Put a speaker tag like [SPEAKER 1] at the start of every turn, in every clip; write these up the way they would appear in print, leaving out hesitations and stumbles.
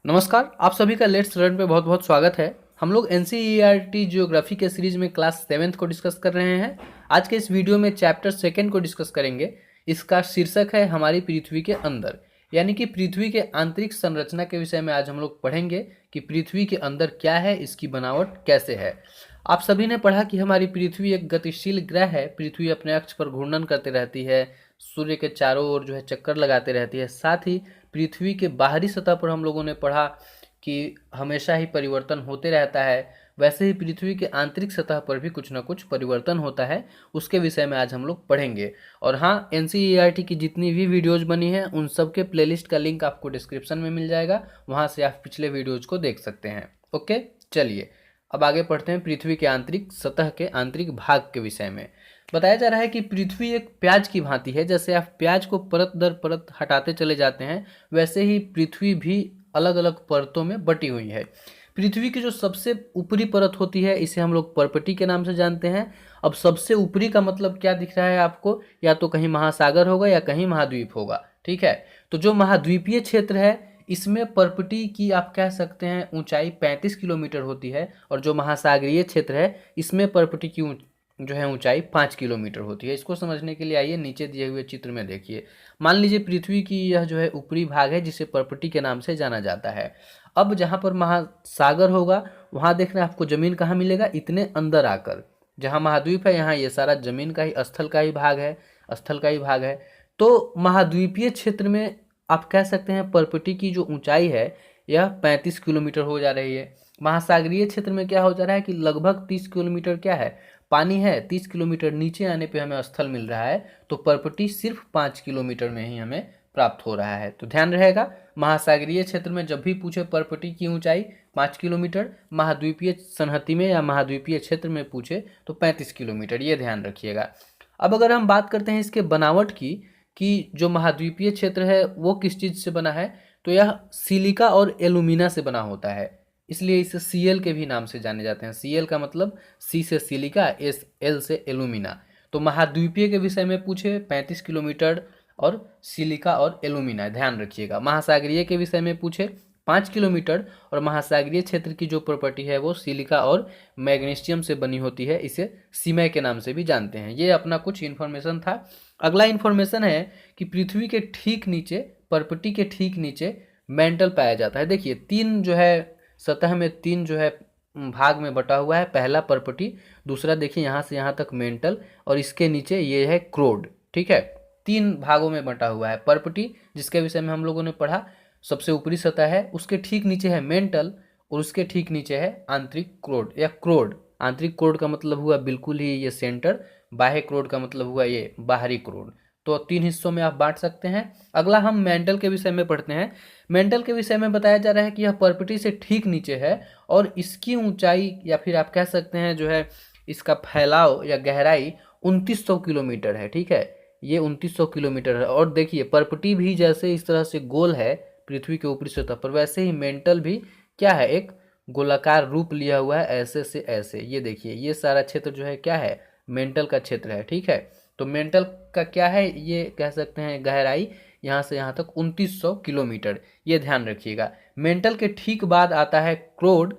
[SPEAKER 1] नमस्कार, आप सभी का लेट्स लर्न पे बहुत बहुत स्वागत है। हम लोग एनसीईआरटी जियोग्राफी के सीरीज में क्लास 7th को डिस्कस कर रहे हैं। आज के इस वीडियो में चैप्टर 2 को डिस्कस करेंगे। इसका शीर्षक है हमारी पृथ्वी के अंदर, यानी कि पृथ्वी के आंतरिक संरचना के विषय में आज हम लोग पढ़ेंगे कि पृथ्वी के अंदर क्या है, इसकी बनावट कैसे है। आप सभी ने पढ़ा कि हमारी पृथ्वी एक गतिशील ग्रह है। पृथ्वी अपने अक्ष पर घूर्णन करते रहती है, सूर्य के चारों ओर जो है चक्कर लगाते रहती है। साथ ही पृथ्वी के बाहरी सतह पर हम लोगों ने पढ़ा कि हमेशा ही परिवर्तन होते रहता है। वैसे ही पृथ्वी के आंतरिक सतह पर भी कुछ ना कुछ परिवर्तन होता है, उसके विषय में आज हम लोग पढ़ेंगे। और हाँ, एनसीईआरटी की जितनी भी वीडियोज बनी है उन सब के प्लेलिस्ट का लिंक आपको डिस्क्रिप्शन में मिल जाएगा, वहाँ से आप पिछले वीडियोज को देख सकते हैं। ओके, चलिए अब आगे पढ़ते हैं पृथ्वी के आंतरिक सतह के आंतरिक भाग के विषय में। बताया जा रहा है कि पृथ्वी एक प्याज की भांति है। जैसे आप प्याज को परत दर परत हटाते चले जाते हैं, वैसे ही पृथ्वी भी अलग अलग परतों में बटी हुई है। पृथ्वी की जो सबसे ऊपरी परत होती है, इसे हम लोग पर्पटी के नाम से जानते हैं। अब सबसे ऊपरी का मतलब क्या दिख रहा है आपको? या तो कहीं महासागर होगा या कहीं महाद्वीप होगा, ठीक है। तो जो महाद्वीपीय क्षेत्र है, इसमें पर्पटी की आप कह सकते हैं ऊंचाई 35 किलोमीटर होती है, और जो महासागरीय क्षेत्र है इसमें पर्पटी की जो है ऊंचाई 5 किलोमीटर होती है। इसको समझने के लिए आइए नीचे दिए हुए चित्र में देखिए। मान लीजिए पृथ्वी की यह जो है ऊपरी भाग है, जिसे पर्पटी के नाम से जाना जाता है। अब जहाँ पर महासागर होगा वहाँ देखना आपको जमीन कहाँ मिलेगा, इतने अंदर आकर। जहाँ महाद्वीप है यहाँ ये सारा जमीन का ही, स्थल का ही भाग है, स्थल का ही भाग है। तो महाद्वीपीय क्षेत्र में आप कह सकते हैं पर्पटी की जो ऊंचाई है यह 35 किलोमीटर हो जा रही है। महासागरीय क्षेत्र में क्या हो जा रहा है कि लगभग 30 किलोमीटर क्या है, पानी है। 30 किलोमीटर नीचे आने पे हमें स्थल मिल रहा है, तो पर्पटी सिर्फ 5 किलोमीटर में ही हमें प्राप्त हो रहा है। तो ध्यान रहेगा, महासागरीय क्षेत्र में जब भी पूछे पर्पटी की ऊंचाई 5 किलोमीटर, महाद्वीपीय संहति में या महाद्वीपीय क्षेत्र में पूछे तो 35 किलोमीटर, ये ध्यान रखिएगा। अब अगर हम बात करते हैं इसके बनावट की, कि जो महाद्वीपीय क्षेत्र है वो किस चीज़ से बना है, तो यह सिलिका और एल्यूमिना से बना होता है। इसलिए इसे सीएल के भी नाम से जाने जाते हैं। सीएल का मतलब सी से सिलिका, एस एल से एल्यूमिना। तो महाद्वीपीय के विषय में पूछे 35 किलोमीटर और सिलिका और एल्यूमिना, ध्यान रखिएगा। महासागरीय के विषय में पूछे 5 किलोमीटर, और महासागरीय क्षेत्र की जो प्रॉपर्टी है वो सिलिका और मैग्नीशियम से बनी होती है। इसे सीमय के नाम से भी जानते हैं। ये अपना कुछ इन्फॉर्मेशन था। अगला इन्फॉर्मेशन है कि पृथ्वी के ठीक नीचे, पर्पटी के ठीक नीचे मेंटल पाया जाता है। देखिए तीन जो है सतह में, तीन जो है भाग में बटा हुआ है। पहला पर्पटी, दूसरा देखिए यहाँ से यहाँ तक मेंटल, और इसके नीचे ये है क्रोड, ठीक है। तीन भागों में बटा हुआ है पर्पटी, जिसके विषय में हम लोगों ने पढ़ा। सबसे ऊपरी सतह है, उसके ठीक नीचे है मेंटल, और उसके ठीक नीचे है आंतरिक क्रोड या क्रोड। आंतरिक क्रोड का मतलब हुआ बिल्कुल ही ये सेंटर, बाह्य क्रोड का मतलब हुआ ये बाहरी क्रोड। तो तीन हिस्सों में आप बांट सकते हैं। अगला हम मेंटल के विषय में पढ़ते हैं। मेंटल के विषय में बताया जा रहा है कि यह पर्पटी से ठीक नीचे है, और इसकी ऊंचाई या फिर आप कह सकते हैं जो है इसका फैलाव या गहराई 2900 किलोमीटर है, ठीक है। ये 2900 किलोमीटर है। और देखिए पर्पटी भी जैसे इस तरह से गोल है पृथ्वी के ऊपरी सतह पर, वैसे ही मेंटल भी क्या है, एक गोलाकार रूप लिया हुआ है, ऐसे से ऐसे। ये देखिए ये सारा क्षेत्र जो है क्या है, मेंटल का क्षेत्र है, ठीक है। तो मेंटल का क्या है, ये कह सकते हैं गहराई यहाँ से यहाँ तक 2900 किलोमीटर, ये ध्यान रखिएगा। मेंटल के ठीक बाद आता है क्रोड।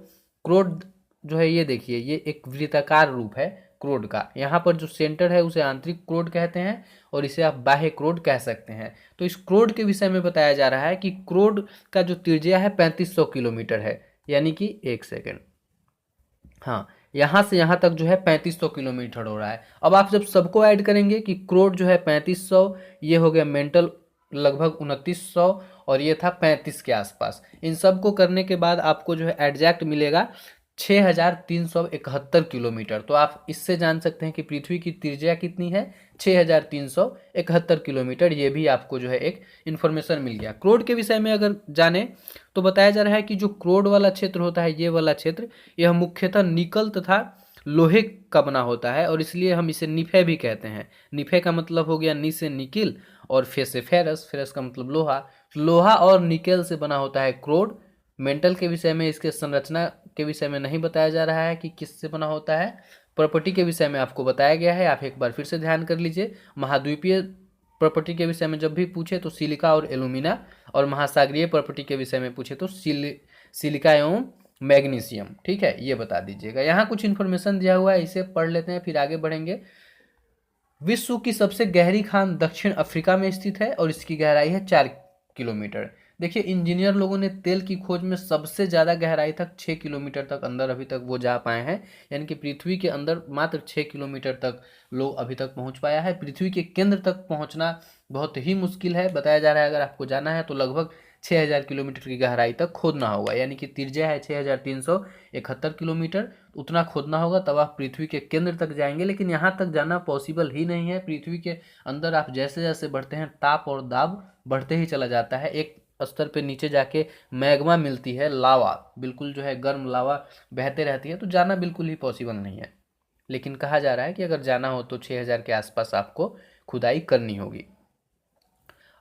[SPEAKER 1] क्रोड जो है ये देखिए, ये एक वृत्ताकार रूप है क्रोड का। यहाँ पर जो सेंटर है उसे आंतरिक क्रोड कहते हैं, और इसे आप बाह्य क्रोड कह सकते हैं। तो इस क्रोड के विषय में बताया जा रहा है कि क्रोड का जो त्रिज्या है 3500 किलोमीटर है, यानी कि एक सेकेंड, हाँ, यहाँ से यहाँ तक जो है 3500 किलोमीटर हो रहा है। अब आप जब सबको ऐड करेंगे कि क्रोड जो है 3500, ये हो गया मेंटल लगभग 2900, और ये था 35 के आसपास। इन सब को करने के बाद आपको जो है एग्जैक्ट मिलेगा 6371 किलोमीटर। तो आप इससे जान सकते हैं कि पृथ्वी की त्रिज्या कितनी है, 6371 किलोमीटर। ये भी आपको जो है एक इन्फॉर्मेशन मिल गया। क्रोड के विषय में अगर जाने तो बताया जा रहा है कि जो क्रोड वाला क्षेत्र होता है, ये वाला क्षेत्र, यह मुख्यतः निकल तथा लोहे का बना होता है, और इसलिए हम इसे निफे भी कहते हैं। निफे का मतलब हो गया नी से निकिल, और फे से फेरस, फेरस का मतलब लोहा। लोहा और निकेल से बना होता है क्रोड। मेंटल के विषय में, इसके संरचना के विषय में नहीं बताया जा रहा है कि किससे बना होता है। प्रॉपर्टी के विषय में आपको बताया गया है, आप एक बार फिर से ध्यान कर लीजिए। महाद्वीपीय प्रॉपर्टी के विषय में जब भी पूछे तो सिलिका और एल्यूमिना, और महासागरीय प्रॉपर्टी के विषय में पूछे तो सिलिका एवं मैग्नीशियम। ठीक है, ये बता दीजिएगा। यहाँ कुछ इन्फॉर्मेशन दिया हुआ है, इसे पढ़ लेते हैं फिर आगे बढ़ेंगे। विश्व की सबसे गहरी खान दक्षिण अफ्रीका में स्थित है और इसकी गहराई है 4 किलोमीटर। देखिए, इंजीनियर लोगों ने तेल की खोज में सबसे ज़्यादा गहराई तक 6 किलोमीटर तक अंदर अभी तक वो जा पाए हैं, यानी कि पृथ्वी के अंदर मात्र 6 किलोमीटर तक लोग अभी तक पहुंच पाया है। पृथ्वी के केंद्र तक पहुंचना बहुत ही मुश्किल है। बताया जा रहा है अगर आपको जाना है तो लगभग 6000 किलोमीटर की गहराई तक खोदना होगा, यानी कि त्रिज्या है 6371 किलोमीटर, उतना खोदना होगा तब आप पृथ्वी के केंद्र तक जाएंगे। लेकिन यहाँ तक जाना पॉसिबल ही नहीं है। पृथ्वी के अंदर आप जैसे जैसे बढ़ते हैं ताप और दाब बढ़ते ही चला जाता है। एक स्तर पे नीचे जाके मैग्मा मिलती है, लावा, बिल्कुल जो है गर्म लावा बहते रहती है, तो जाना बिल्कुल ही पॉसिबल नहीं है। लेकिन कहा जा रहा है कि अगर जाना हो तो 6000 के आसपास आपको खुदाई करनी होगी।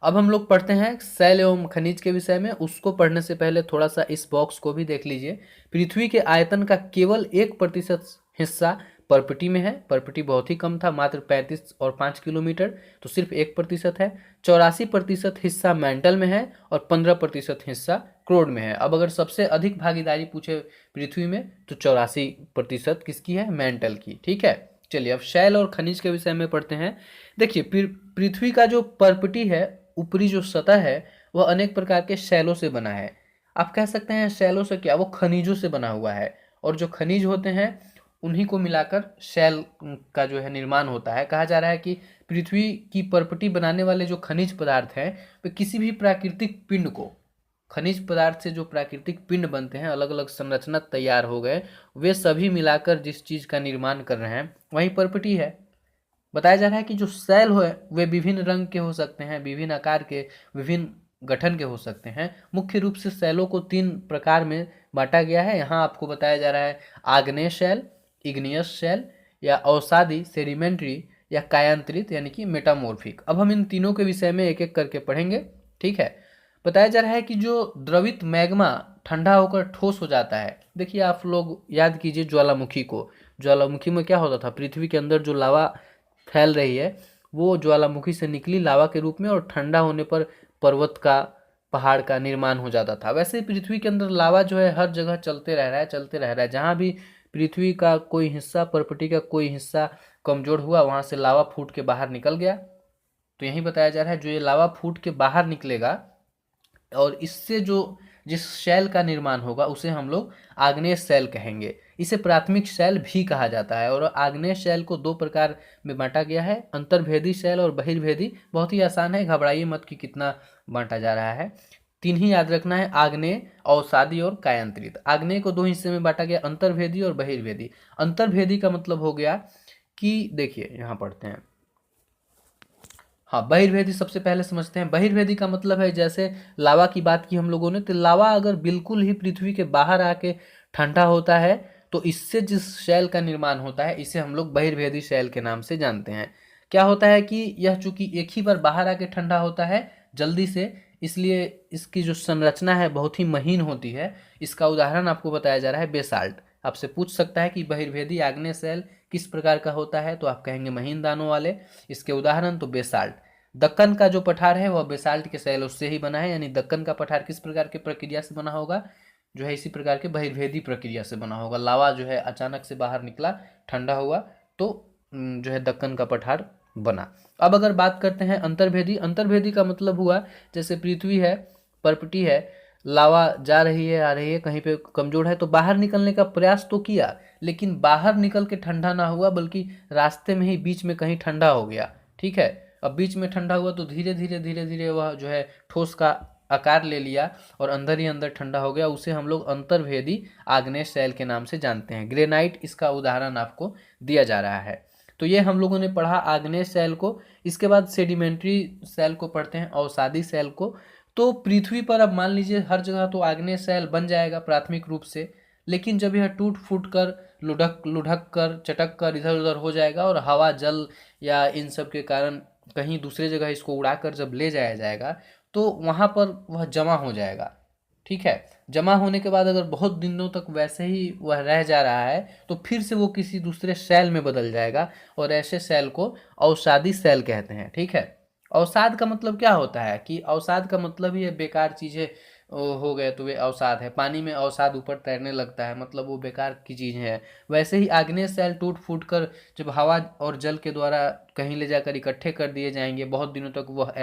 [SPEAKER 1] अब हम लोग पढ़ते हैं शैल एवं खनिज के विषय में। उसको पढ़ने से पहले थोड़ा सा इस बॉक्स को भी देख लीजिए। पृथ्वी के आयतन का केवल 1% हिस्सा पर्पटी में है। पर्पटी बहुत ही कम था, मात्र 35 और 5 किलोमीटर, तो सिर्फ 1% है। 84% हिस्सा मेंटल में है और 15% हिस्सा क्रोड में है। अब अगर सबसे अधिक भागीदारी पूछे पृथ्वी में तो 84% किसकी है? मेंटल की। ठीक है, चलिए अब शैल और खनिज के विषय में पढ़ते हैं। देखिए, पृथ्वी का जो पर्पटी है, ऊपरी जो सतह है, वह अनेक प्रकार के शैलों से बना है। आप कह सकते हैं शैलों से क्या, वो खनिजों से बना हुआ है, और जो खनिज होते हैं उन्हीं को मिलाकर शैल का जो है निर्माण होता है। कहा जा रहा है कि पृथ्वी की पर्पटी बनाने वाले जो खनिज पदार्थ हैं, वे किसी भी प्राकृतिक पिंड को, खनिज पदार्थ से जो प्राकृतिक पिंड बनते हैं, अलग अलग संरचना तैयार हो गए, वे सभी मिलाकर जिस चीज़ का निर्माण कर रहे हैं वही पर्पटी है। बताया जा रहा है कि जो शैल है वे विभिन्न रंग के हो सकते हैं, विभिन्न आकार के, विभिन्न गठन के हो सकते हैं। मुख्य रूप से शैलों को 3 प्रकार में बांटा गया है। यहाँ आपको बताया जा रहा है आग्नेय शैल, इग्नियस शैल, या अवसादी सेडिमेंट्री, या कायांतरित यानी कि मेटामॉर्फिक। अब हम इन तीनों के विषय में एक एक करके पढ़ेंगे। ठीक है, बताया जा रहा है कि जो द्रवित मैग्मा ठंडा होकर ठोस हो जाता है। देखिए, आप लोग याद कीजिए ज्वालामुखी को। ज्वालामुखी में क्या होता था? पृथ्वी के अंदर जो लावा फैल रही है वो ज्वालामुखी से निकली लावा के रूप में, और ठंडा होने पर पर्वत का, पहाड़ का निर्माण हो जाता था। वैसे ही पृथ्वी के अंदर लावा जो है हर जगह चलते रह रहा है, चलते रह रहा है। जहाँ भी पृथ्वी का कोई हिस्सा, पर्पटी का कोई हिस्सा कमजोर हुआ, वहाँ से लावा फूट के बाहर निकल गया। तो यही बताया जा रहा है जो ये लावा फूट के बाहर निकलेगा और इससे जो जिस शैल का निर्माण होगा उसे हम लोग आग्नेय शैल कहेंगे। इसे प्राथमिक शैल भी कहा जाता है। और आग्नेय शैल को 2 प्रकार में बांटा गया है, अंतर्भेदी शैल और बहिर्भेदी। बहुत ही आसान है, घबराइए मत कि कितना बांटा जा रहा है। 3 ही याद रखना है, आग्नेय, अवसादी और कायांतरित। आग्नेय को 2 हिस्से में बांटा गया, अंतर्भेदी और बहिर्भेदी। अंतर्भेदी का मतलब हो गया कि देखिए यहाँ पढ़ते हैं, हाँ, बहिर्भेदी सबसे पहले समझते हैं। बहिर्भेदी का मतलब है, जैसे लावा की बात की हम लोगों ने, तो लावा अगर बिल्कुल ही पृथ्वी के बाहर आके ठंडा होता है तो इससे जिस शैल का निर्माण होता है इसे हम लोग बहिर्भेदी शैल के नाम से जानते हैं। क्या होता है कि यह चूंकि एक ही बार बाहर आके ठंडा होता है जल्दी से, इसलिए इसकी जो संरचना है बहुत ही महीन होती है। इसका उदाहरण आपको बताया जा रहा है बेसाल्ट। आपसे पूछ सकता है कि बहिर्भेदी आग्नेय शैल किस प्रकार का होता है, तो आप कहेंगे महीन दानों वाले। इसके उदाहरण तो बेसाल्ट। दक्कन का जो पठार है वह बेसाल्ट के शैलों से ही बना है, यानी दक्कन का पठार किस प्रकार की प्रक्रिया से बना होगा? जो है इसी प्रकार के बहिर्भेदी प्रक्रिया से बना होगा। लावा जो है अचानक से बाहर निकला, ठंडा हुआ, तो जो है दक्कन का पठार बना। अब अगर बात करते हैं अंतर्भेदी। अंतर्भेदी का मतलब हुआ जैसे पृथ्वी है, पर्पटी है, लावा जा रही है, आ रही है, कहीं पे कमजोर है तो बाहर निकलने का प्रयास तो किया, लेकिन बाहर निकल के ठंडा ना हुआ, बल्कि रास्ते में ही बीच में कहीं ठंडा हो गया। ठीक है, अब बीच में ठंडा हुआ तो धीरे धीरे वह जो है ठोस का आकार ले लिया और अंदर ही अंदर ठंडा हो गया। उसे हम लोग अंतर्भेदी आग्नेय शैल के नाम से जानते हैं। ग्रेनाइट इसका उदाहरण आपको दिया जा रहा है। तो ये हम लोगों ने पढ़ा आग्नेय शैल को। इसके बाद सेडिमेंट्री शैल को पढ़ते हैं, अवसादी शैल को। तो पृथ्वी पर अब मान लीजिए हर जगह तो आग्नेय शैल बन जाएगा प्राथमिक रूप से, लेकिन जब यह टूट फूट कर, लुढ़क कर, चटक कर इधर उधर हो जाएगा और हवा, जल या इन सब के कारण कहीं दूसरे जगह इसको उड़ाकर जब ले जाया जाएगा तो वहाँ पर वह जमा हो जाएगा। ठीक है, जमा होने के बाद अगर बहुत दिनों तक वैसे ही वह रह जा रहा है तो फिर से वो किसी दूसरे सेल में बदल जाएगा और ऐसे सेल को अवसादी सेल कहते हैं। ठीक है, अवसाद का मतलब क्या होता है कि अवसाद का मतलब ही है बेकार चीज़ें हो गए तो वे अवसाद है। पानी में अवसाद ऊपर तैरने लगता है, मतलब वो बेकार की चीज़ है। वैसे ही आग्नेय शैल टूट फूट कर जब हवा और जल के द्वारा कहीं ले जाकर इकट्ठे कर दिए जाएंगे, बहुत दिनों तक वह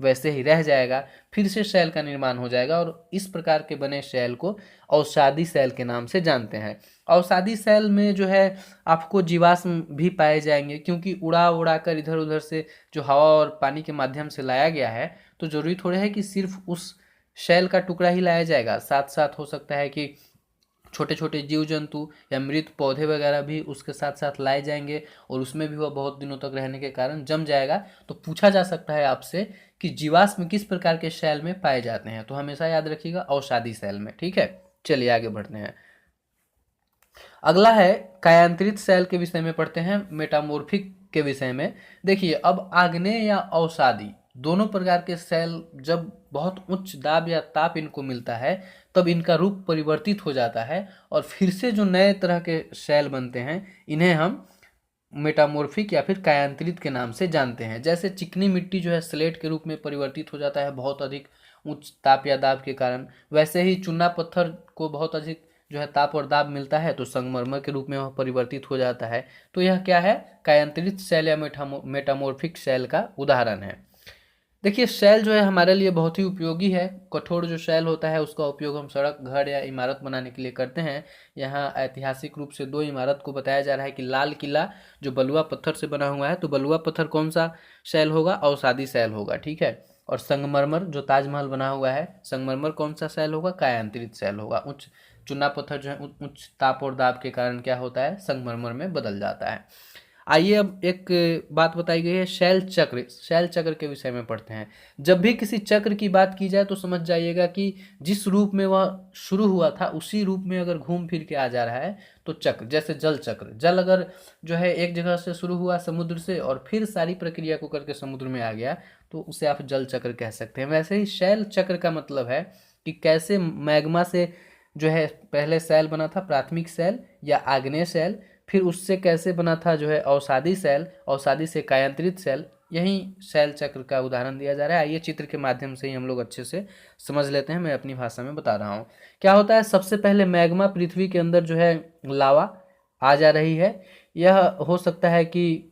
[SPEAKER 1] वैसे ही रह जाएगा, फिर से शैल का निर्माण हो जाएगा और इस प्रकार के बने शैल को अवसादी शैल के नाम से जानते हैं। अवसादी शैल में जो है आपको जीवाश्म भी पाए जाएंगे, क्योंकि उड़ा उड़ा कर इधर उधर से जो हवा और पानी के माध्यम से लाया गया है, तो जरूरी थोड़ा है कि सिर्फ उस शैल का टुकड़ा ही लाया जाएगा, साथ साथ हो सकता है कि छोटे छोटे जीव जंतु या मृत पौधे वगैरह भी उसके साथ साथ लाए जाएंगे और उसमें भी वह बहुत दिनों तक रहने के कारण जम जाएगा। तो पूछा जा सकता है आपसे कि जीवाश्म किस प्रकार के शैल में पाए जाते हैं, तो हमेशा याद रखिएगा अवसादी शैल में। ठीक है, चलिए आगे बढ़ते हैं। अगला है कायांतरित शैल के विषय में पढ़ते हैं, मेटामॉर्फिक के विषय में। देखिए, अब आग्नेय या अवसादी दोनों प्रकार के शैल जब बहुत उच्च दाब या ताप इनको मिलता है, तब इनका रूप परिवर्तित हो जाता है और फिर से जो नए तरह के शैल बनते हैं, इन्हें हम मेटामॉर्फिक या फिर कायांतरित के नाम से जानते हैं। जैसे चिकनी मिट्टी जो है स्लेट के रूप में परिवर्तित हो जाता है बहुत अधिक उच्च ताप या दाब के कारण, वैसे ही चूना पत्थर को बहुत अधिक जो है ताप और दाब मिलता है तो संगमरमर के रूप में वह परिवर्तित हो जाता है। तो यह क्या है, कायांतरित शैल या मेटामॉर्फिक शैल का उदाहरण है। देखिए, शैल जो है हमारे लिए बहुत ही उपयोगी है। कठोर जो शैल होता है उसका उपयोग हम सड़क, घर या इमारत बनाने के लिए करते हैं। यहाँ ऐतिहासिक रूप से दो इमारत को बताया जा रहा है कि लाल किला जो बलुआ पत्थर से बना हुआ है, तो बलुआ पत्थर कौन सा शैल होगा, अवसादी शैल होगा। ठीक है, और संगमरमर जो ताजमहल बना हुआ है, संगमरमर कौन सा शैल होगा, कायांतरित शैल होगा। उच्च चूना पत्थर जो है उच्च ताप और दाब के कारण क्या होता है, संगमरमर में बदल जाता है। आइए अब एक बात बताई गई है शैल चक्र, शैल चक्र के विषय में पढ़ते हैं। जब भी किसी चक्र की बात की जाए तो समझ जाइएगा कि जिस रूप में वह शुरू हुआ था उसी रूप में अगर घूम फिर के आ जा रहा है तो चक्र। जैसे जल चक्र, जल अगर जो है एक जगह से शुरू हुआ समुद्र से और फिर सारी प्रक्रिया को करके समुद्र में आ गया, तो उसे आप जल चक्र कह सकते हैं। वैसे ही शैल चक्र का मतलब है कि कैसे मैग्मा से जो है पहले शैल बना था, प्राथमिक शैल या आग्नेय शैल, फिर उससे कैसे बना था जो है अवसादी शैल, अवसादी से कायांतरित शैल। यही शैल चक्र का उदाहरण दिया जा रहा है। आइए चित्र के माध्यम से ही हम लोग अच्छे से समझ लेते हैं, मैं अपनी भाषा में बता रहा हूँ। क्या होता है, सबसे पहले मैग्मा पृथ्वी के अंदर जो है लावा आ जा रही है। यह हो सकता है कि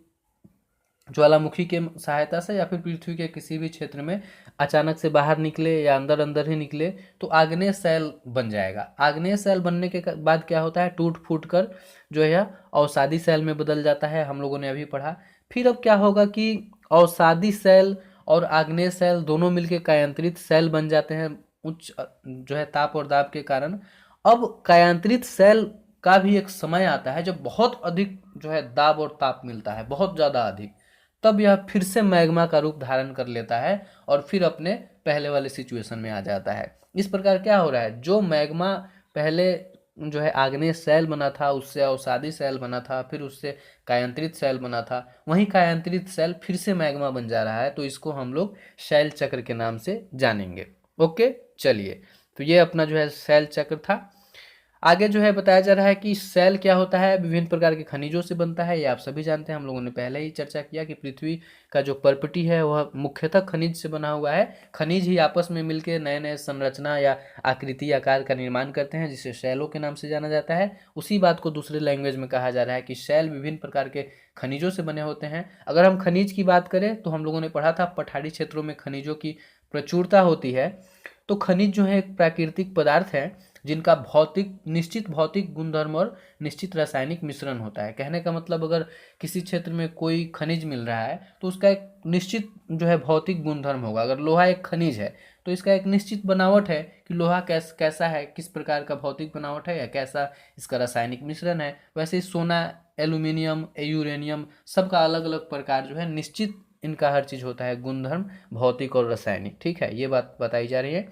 [SPEAKER 1] ज्वालामुखी के सहायता से या फिर पृथ्वी के किसी भी क्षेत्र में अचानक से बाहर निकले या अंदर अंदर ही निकले तो आग्नेय शैल बन जाएगा। आग्नेय शैल बनने के बाद क्या होता है, टूट फूट कर जो है अवसादी शैल में बदल जाता है, हम लोगों ने अभी पढ़ा। फिर अब क्या होगा कि अवसादी शैल और आग्नेय शैल दोनों मिलकर कायांतरित शैल बन जाते हैं उच्च जो है ताप और दाब के कारण। अब कायांतरित शैल का भी एक समय आता है जब बहुत अधिक जो है दाब और ताप मिलता है, बहुत ज़्यादा अधिक, तब यह फिर से मैग्मा का रूप धारण कर लेता है और फिर अपने पहले वाले सिचुएशन में आ जाता है। इस प्रकार क्या हो रहा है, जो मैग्मा पहले जो है आग्नेय शैल बना था, उससे अवसादी शैल बना था, फिर उससे कायांतरित शैल बना था, वहीं कायांतरित शैल फिर से मैग्मा बन जा रहा है, तो इसको हम लोग शैल चक्र के नाम से जानेंगे। ओके, चलिए, तो ये अपना जो है शैल चक्र था। आगे जो है बताया जा रहा है कि सेल क्या होता है, विभिन्न प्रकार के खनिजों से बनता है। ये आप सभी जानते हैं, हम लोगों ने पहले ही चर्चा किया कि पृथ्वी का जो पर्पटी है वह मुख्यतः खनिज से बना हुआ है। खनिज ही आपस में मिलकर नए नए संरचना या आकृति आकार का निर्माण करते हैं, जिसे शैलों के नाम से जाना जाता है। उसी बात को दूसरे लैंग्वेज में कहा जा रहा है कि शैल विभिन्न प्रकार के खनिजों से बने होते हैं। अगर हम खनिज की बात करें तो हम लोगों ने पढ़ा था पठारी क्षेत्रों में खनिजों की प्रचुरता होती है। तो खनिज जो है एक प्राकृतिक पदार्थ है जिनका निश्चित भौतिक गुणधर्म और निश्चित रासायनिक मिश्रण होता है। कहने का मतलब, अगर किसी क्षेत्र में कोई खनिज मिल रहा है तो उसका एक निश्चित जो है भौतिक गुणधर्म होगा। अगर लोहा एक खनिज है तो इसका एक निश्चित बनावट है कि लोहा कैसा है, किस प्रकार का भौतिक बनावट है या कैसा इसका रासायनिक मिश्रण है। वैसे ही सोना, एल्यूमिनियम, यूरेनियम, सबका अलग अलग प्रकार जो है निश्चित इनका हर चीज़ होता है, गुणधर्म भौतिक और रासायनिक। ठीक है, ये बात बताई जा रही है।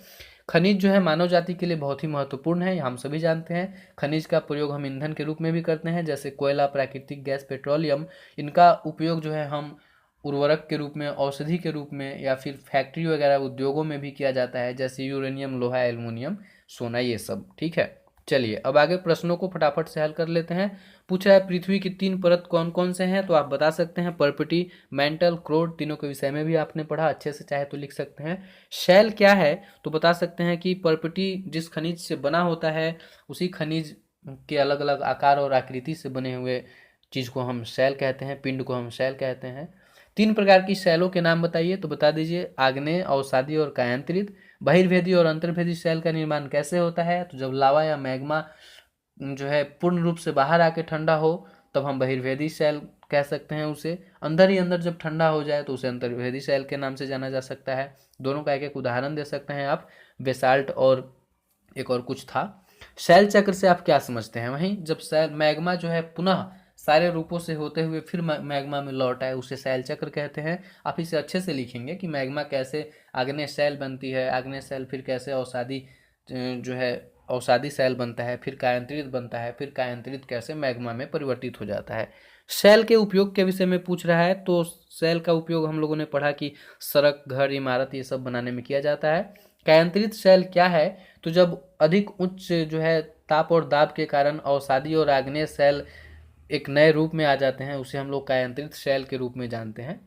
[SPEAKER 1] खनिज जो है मानव जाति के लिए बहुत ही महत्वपूर्ण है, हम सभी जानते हैं। खनिज का प्रयोग हम ईंधन के रूप में भी करते हैं, जैसे कोयला, प्राकृतिक गैस, पेट्रोलियम। इनका उपयोग जो है हम उर्वरक के रूप में, औषधि के रूप में या फिर फैक्ट्री वगैरह उद्योगों में भी किया जाता है, जैसे यूरेनियम, लोहा, एल्युमिनियम, सोना, ये सब। ठीक है, चलिए अब आगे प्रश्नों को फटाफट से हल कर लेते हैं। पूछ रहा है पृथ्वी की 3 परत कौन कौन से हैं, तो आप बता सकते हैं पर्पटी, मेंटल, क्रोड, तीनों के विषय में भी आपने पढ़ा, अच्छे से चाहे तो लिख सकते हैं। शैल क्या है, तो बता सकते हैं कि पर्पटी जिस खनिज से बना होता है उसी खनिज के अलग अलग आकार और आकृति से बने हुए चीज को हम शैल कहते हैं, पिंड को हम शैल कहते हैं। 3 प्रकार की शैलों के नाम बताइए, तो बता दीजिए आग्नेय, अवसादी और कायांतरित। बहिर्भेदी और अंतर्भेदी शैल का निर्माण कैसे होता है, तो जब लावा या मैग्मा जो है पूर्ण रूप से बाहर आके ठंडा हो तब हम बहिर्भेदी शैल कह सकते हैं उसे। अंदर ही अंदर जब ठंडा हो जाए तो उसे अंतर्भेदी शैल के नाम से जाना जा सकता है। दोनों का एक एक उदाहरण दे सकते हैं आप, बेसाल्ट और एक और कुछ था। शैल चक्र से आप क्या समझते हैं, वहीं जब शैल मैग्मा जो है पुनः सारे रूपों से होते हुए फिर मैग्मा में लौट आए उसे शैल चक्र कहते हैं। आप इसे अच्छे से लिखेंगे कि मैग्मा कैसे आग्नेय शैल बनती है, आग्नेय शैल फिर कैसे अवसादी जो है अवसादी शैल बनता है, फिर कायांतरित बनता है, फिर कायांतरित कैसे मैग्मा में परिवर्तित हो जाता है। शैल के उपयोग के विषय में पूछ रहा है, तो शैल का उपयोग हम लोगों ने पढ़ा कि सड़क, घर, इमारत ये सब बनाने में किया जाता है। कायांतरित शैल क्या है, तो जब अधिक उच्च जो है ताप और दाब के कारण अवसादी और आग्नेय शैल एक नए रूप में आ जाते हैं उसे हम लोग कायांतरित शैल के रूप में जानते हैं।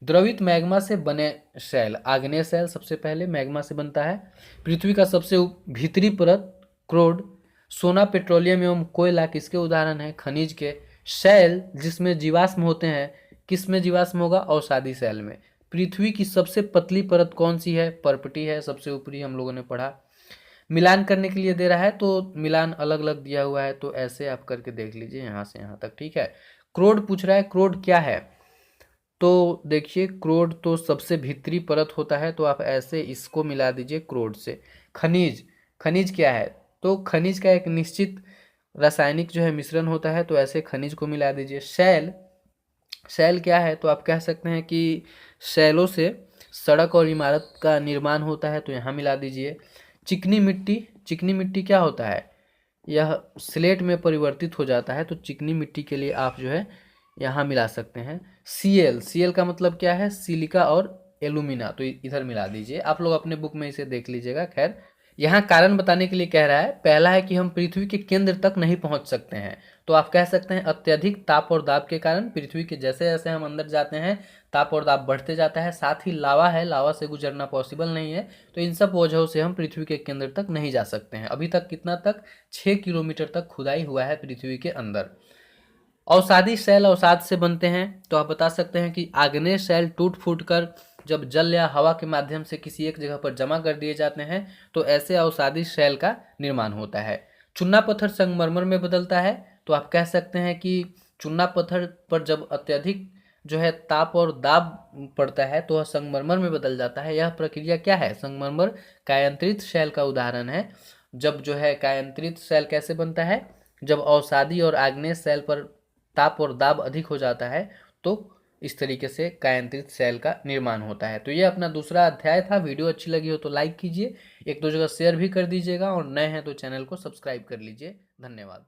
[SPEAKER 1] द्रवित मैग्मा से बने शैल, आग्नेय शैल सबसे पहले मैग्मा से बनता है। पृथ्वी का सबसे भीतरी परत क्रोड, सोना, पेट्रोलियम एवं कोयला किसके उदाहरण हैं, खनिज के। शैल जिसमें जीवाश्म होते हैं, किस में जीवाश्म होगा, अवसादी शैल में। पृथ्वी की सबसे पतली परत कौन सी है, पर्पटी है, सबसे ऊपरी हम लोगों ने पढ़ा। मिलान करने के लिए दे रहा है तो मिलान अलग अलग दिया हुआ है, तो ऐसे आप करके देख लीजिए यहाँ से यहाँ तक, ठीक है। क्रोड पूछ रहा है, क्रोड क्या है, तो देखिए क्रोड तो सबसे भीतरी परत होता है, तो आप ऐसे इसको मिला दीजिए क्रोड से। खनिज, खनिज क्या है, तो खनिज का एक निश्चित रासायनिक जो है मिश्रण होता है, तो ऐसे खनिज को मिला दीजिए। शैल, शैल क्या है, तो आप कह सकते हैं कि शैलों से सड़क और इमारत का निर्माण होता है, तो यहाँ मिला दीजिए। चिकनी मिट्टी, चिकनी मिट्टी क्या होता है, यह स्लेट में परिवर्तित हो जाता है, तो चिकनी मिट्टी के लिए आप जो है यहाँ मिला सकते हैं। सीएल, सीएल का मतलब क्या है, सिलिका और एलुमिना, तो इधर मिला दीजिए। आप लोग अपने बुक में इसे देख लीजिएगा। खैर यहाँ कारण बताने के लिए कह रहा है, पहला है कि हम पृथ्वी के केंद्र तक नहीं पहुंच सकते हैं, तो आप कह सकते हैं अत्यधिक ताप और दाब के कारण पृथ्वी के जैसे जैसे हम अंदर जाते हैं ताप और दाब बढ़ते जाता है। साथ ही लावा है, लावा से गुजरना पॉसिबल नहीं है, तो इन सब वजहों से हम पृथ्वी के केंद्र तक नहीं जा सकते हैं। अभी तक कितना तक, 6 किलोमीटर तक खुदाई हुआ है पृथ्वी के अंदर। अवसादी शैल अवसाद से बनते हैं, तो आप बता सकते हैं कि आग्नेय शैल टूट फूट कर जब जल या हवा के माध्यम से किसी एक जगह पर जमा कर दिए जाते हैं, तो ऐसे अवसादी शैल का निर्माण होता है। चूना पत्थर संगमरमर में बदलता है, तो आप कह सकते हैं कि चूना पत्थर पर जब अत्यधिक जो है ताप और दाब पड़ता है तो वह संगमरमर में बदल जाता है। यह प्रक्रिया क्या है, संगमरमर कायांतरित शैल का उदाहरण है। जब जो है कायांतरित शैल कैसे बनता है, जब अवसादी और आग्नेय शैल पर ताप और दाब अधिक हो जाता है, तो इस तरीके से कायांतरित शैल का निर्माण होता है। तो ये अपना दूसरा अध्याय था। वीडियो अच्छी लगी हो तो लाइक कीजिए, एक दो जगह शेयर भी कर दीजिएगा, और नए हैं तो चैनल को सब्सक्राइब कर लीजिए। धन्यवाद।